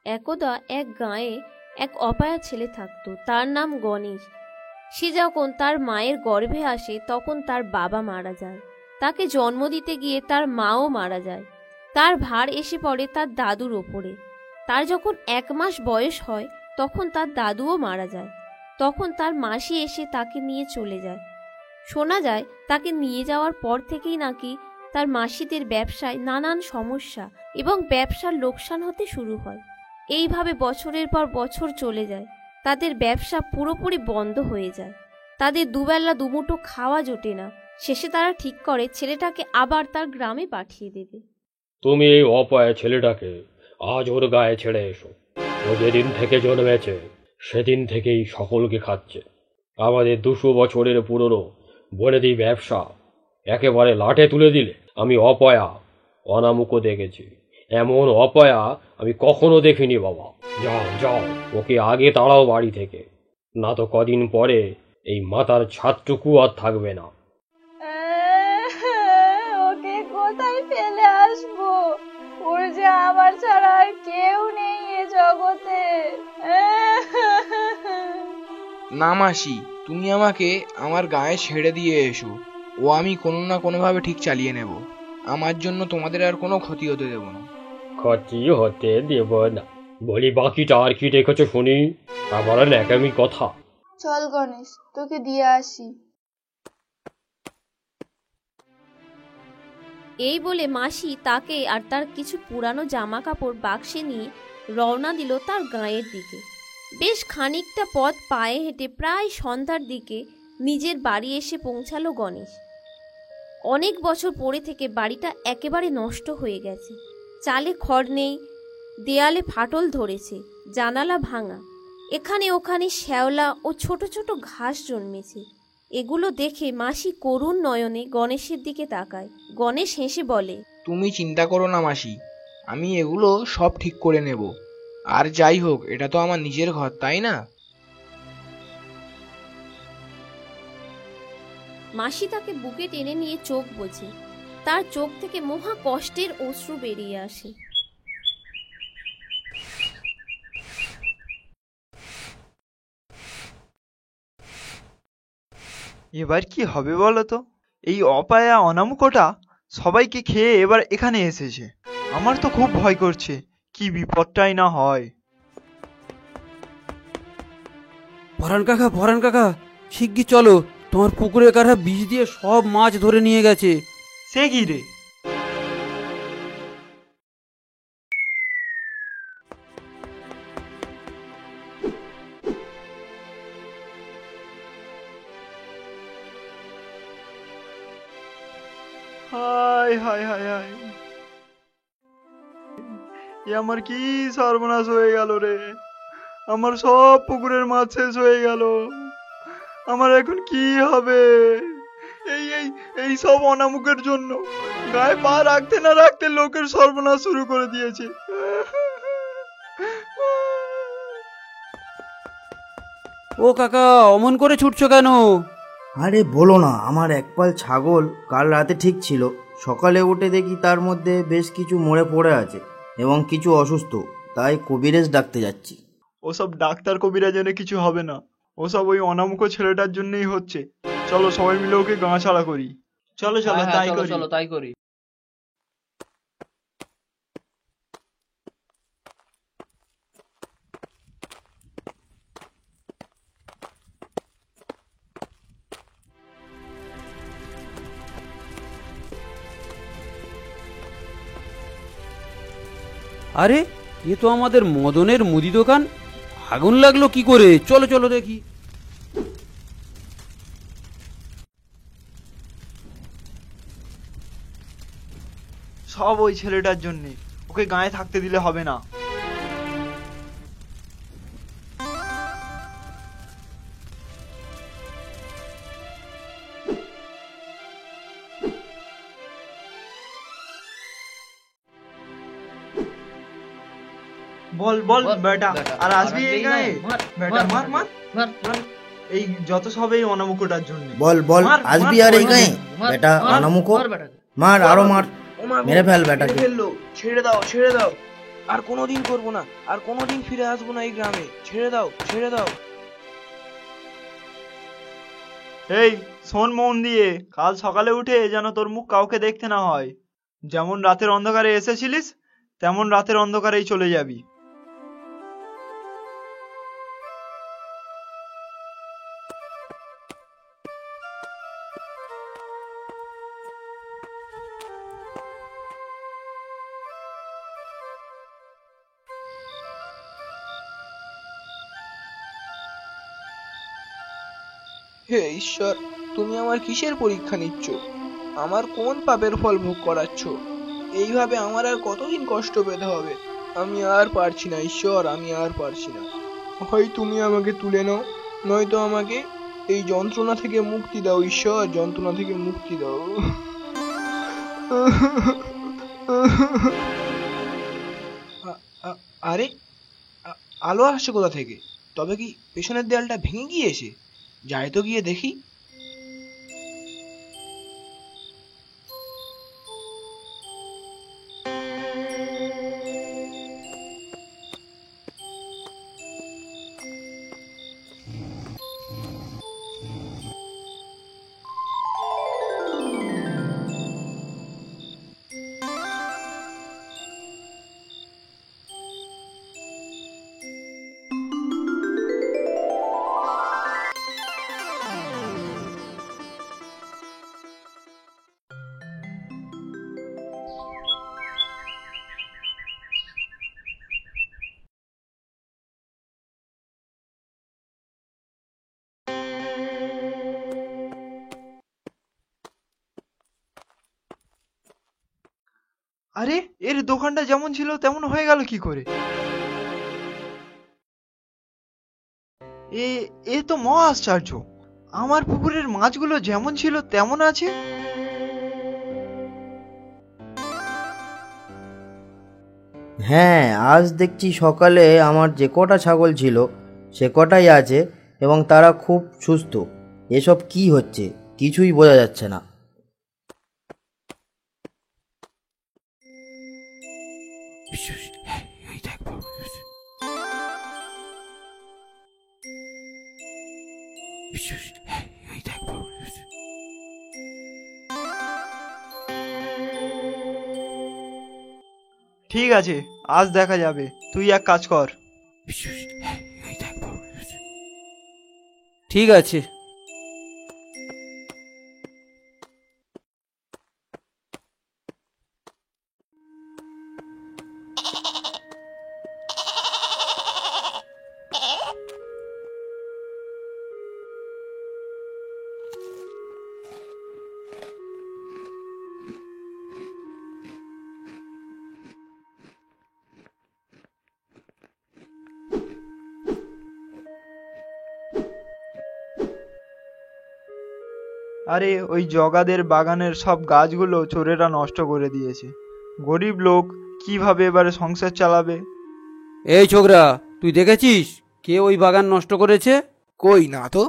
একদা এক গাঁয়ে এক অপায়া ছেলে থাকত, তার নাম গণেশ। সে যখন তার মায়ের গর্ভে আসে তখন তার বাবা মারা যায়। তাকে জন্ম দিতে গিয়ে তার মাও মারা যায়। তার ভার এসে পড়ে তার দাদুর ওপরে। তার যখন 1 মাস বয়স হয় তখন তার দাদুও মারা যায়। তখন তার মাসি এসে তাকে নিয়ে চলে যায়। শোনা যায় তাকে নিয়ে যাওয়ার পর থেকেই নাকি তার মাসিদের ব্যবসায় নানান সমস্যা এবং ব্যবসার লোকসান হতে শুরু হয়। এইভাবে বছরের পর বছর চলে যায়। তাদের ব্যবসা পুরোপুরি বন্ধ হয়ে যায়। তাদের দুবেলা দুমুঠো খাওয়া জোটে না। শেষে তারা ঠিক করে ছেলেটাকে আবার তার গ্রামে পাঠিয়ে দেবে। তুমি এই অপায় ছেলেটাকে আজ ওর গায়ে ছেড়ে এসো। ও যেদিন থেকে জন্মেছে সেদিন থেকেই সকলকে খাচ্ছে। আমাদের 200 বছরের পুরনো বনেদি ব্যবসা একেবারে লাটে তুলে দিলে। আমি অপয়া অনামুকও দেখেছি, এমন অপয়া আমি কখনো দেখিনি বাবা। যাও যাও, ওকে আগে তাড়াও বাড়ি থেকে, না তো কদিন পরে এই মাথার ছাদটুকু আর থাকবে না। ওকে কোথায় ফেলে আসবো? ওর যে আমার ছাড়া আর কেউ নেই এ জগতে। না মাসি, তুমি আমাকে আমার গায়ে ছেড়ে দিয়ে এসো। ও আমি কোনো না কোনোভাবে ঠিক চালিয়ে নেব। আমার জন্য তোমাদের আর কোনো ক্ষতি হতে দেব না। ক্ষতি হতে দেব না বলি, বাকিটা আর কি দেখেছো শুনি? আবার ন্যাকামি কথা। চল গণেশ, তোকে দিয়ে আসি। এই বলে মাসি তাকে আর তার কিছু পুরানো জামা কাপড় বাক্সে নিয়ে রওনা দিল তার গাঁয়ের দিকে। বেশ খানিকটা পথ পায়ে হেঁটে প্রায় সন্ধ্যার দিকে নিজের বাড়ি এসে পৌঁছালো গণেশ। অনেক বছর পরে থেকে বাড়িটা একেবারে নষ্ট হয়ে গেছে। চালে খড় নেই, দেয়ালে ফাটল ধরেছে, জানালা ভাঙা, এখানে ওখানে শ্যাওলা ও ছোট ছোট ঘাস জন্মেছে। এগুলো দেখে মাসি করুণ নয়নে গণেশের দিকে তাকায়। গণেশ হেসে বলে, তুমি চিন্তা করো না মাসি, আমি এগুলো সব ঠিক করে নেব। আর যাই হোক, এটা তো আমার নিজের ঘর, তাই না? মাসি তাকে বুকে টেনে নিয়ে চোখ বোঝে। তার চোখ থেকে মহা কষ্টের অশ্রু বেরিয়ে আসে। এবার কি হবে বলো তো? এই অপায়া অনামুকটা সবাইকে খেয়ে এবার এখানে এসেছে। আমার তো খুব ভয় করছে, কি বিপদটাই না হয়। পরাণ কাকা, শিগগির চলো, তোমার পুকুরে কারা বিষ দিয়ে সব মাছ ধরে নিয়ে গেছে। সে কি রে? হায় হায় হায় হায়, এ আমার কি সর্বনাশ হয়ে গেল রে। আমার সব পুকুরের মাছ শেষ হয়ে গেল। আমার এখন কি হবে? এই এই এই সব অনামুকের জন্য গায়ে পা রাখতে না রাখতে লোকের সর্বনাশ শুরু করে দিয়েছে। ও কাকা, অমন করে ছুটছো কেন? আরে বলো না, আমার একপাল ছাগল কাল রাতে ঠিক ছিল, সকালে উঠে দেখি তার মধ্যে বেশ কিছু মরে পড়ে আছে এবং কিছু অসুস্থ, তাই কবিরাজ ডাকতে যাচ্ছি। ওসব ডাক্তার কবিরাজ জন্য কিছু হবে না, ওসব ওই অনামুখ ছেলেটার জন্যই হচ্ছে। চলো সবাই মিলে ওকে গা ছাড়া করি। চলো চলো তাই করি। আরে, এ তো আমাদের মদনের মুদি দোকান। আগুন লাগলো কি করে? চলো চলো দেখি। সব ওই ছেলেটার জন্যে, ওকে গায়ে থাকতে দিলে হবে না। বল বল বেটা, আর আসবি এই গায়ে? বেটা মার মার মার, এই যত সব এই অনামুকটার জন্য। বল বল, আসবি আর এই গায়ে? বেটা অনামুক, মার আরো মার, মেরে ফেল বেটাকে। ছেড়ে দাও ছেড়ে দাও। আর কোনোদিন করবো না, আর কোনোদিন ফিরে আসবো না এই গ্রামে। ছেড়ে দাও, ছেড়ে দাও। এই শোন মন দিয়ে, কাল সকালে উঠে যেন তোর মুখ কাউকে দেখতে না হয়। যেমন রাতের অন্ধকারে এসেছিলিস তেমন রাতের অন্ধকারেই চলে যাবি। হে ঈশ্বর, তুমি আমার কিসের পরীক্ষা নিচ্ছ? আমার কোন পাপের ফল ভোগ করাচ্ছ? এইভাবে আমার আর কতদিন কষ্ট পেতে হবে? আমি আর পারছি না ঈশ্বর, আমি আর পারছি না। হয় তুমি আমাকে তুলে নাও, নয়তো আমাকে এই যন্ত্রণা থেকে মুক্তি দাও ঈশ্বর, যন্ত্রণা থেকে মুক্তি দাও। আরে আলো আসছে কোথা থেকে? তবে কি পেছনের দেয়ালটা ভেঙে গিয়েছে? যাই তো গিয়ে দেখি। আরে এর দোকানটা যেমন ছিল তেমন হয়ে গেল কি করে? এ এ তো মহা আশ্চর্য। আমার পুকুরের মাছগুলো যেমন ছিল তেমন আছে। হ্যাঁ, আজ দেখছি সকালে আমার যে কটা ছাগল ছিল সে কটাই আছে এবং তারা খুব সুস্থ। এসব কি হচ্ছে কিছুই বোঝা যাচ্ছে না। ঠিক আছে, আজ দেখা যাবে। তুই এক কাজ কর। ঠিক আছে। আরে ওই জগাদের বাগানের সব গাছগুলো চোরেরা নষ্ট করে দিয়েছে। গরিব লোক কিভাবে এবারে সংসার চালাবে? এই ছোকরা, তুই দেখেছিস কে ওই বাগান নষ্ট করেছে? কই না তো।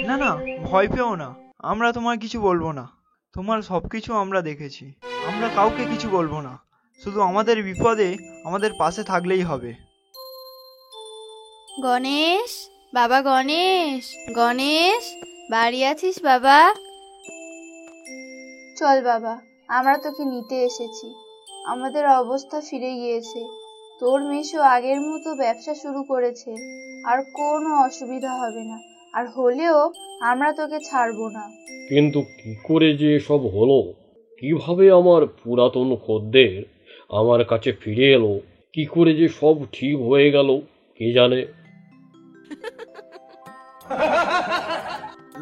না না, ভয় পেও না, আমরা তোমার কিছু বলবো না। তোমার সবকিছু আমরা দেখেছি, আমরা কাউকে কিছু বলবো না। শুধু আমাদের বিপদে আমাদের পাশে থাকলেই হবে। গণেশ, বাবা গণেশ, গণেশ, বাড়ি আছিস বাবা? চল বাবা, আমরা তোকে নিতে এসেছি। আমাদের অবস্থা ফিরে গিয়েছে। তোর মেশো আগের মতো ব্যবসা শুরু করেছে, আর কোনো অসুবিধা হবে না। আর হলেও আমরা তোকে ছাড়বো না। কিন্তু কি করে যে এসব হলো, কিভাবে আমার পুরাতন খদ্দের আমার কাছে ফিরে এলো, কি করে যে সব ঠিক হয়ে গেল কে জানে।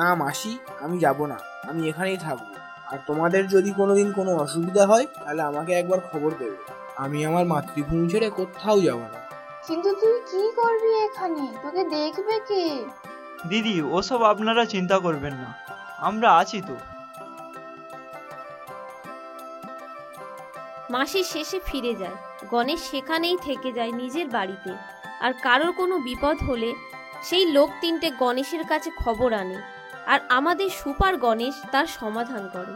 না মাসি, আমি যাব না, আমি এখানেই থাকবো। আর তোমাদের যদি কোনোদিন কোনো অসুবিধা হয় তাহলে আমাকে একবার খবর দেবে। আমি আমার মাতৃভূমি ছেড়ে কোথাও যাব না। কিন্তু তুই কি করবি এখানে? তোকে দেখবে কে? দিদি, ওসব আপনারা চিন্তা করবেন না, আমরা আছি তো। মাসি শেষে ফিরে যায়। গণেশ সেখানেই থেকে যায় নিজের বাড়িতে। আর কারোর কোনো বিপদ হলে সেই লোক তিনটে গণেশের কাছে খবর আনে, আর আমাদের সুপার গণেশ তার সমাধান করে।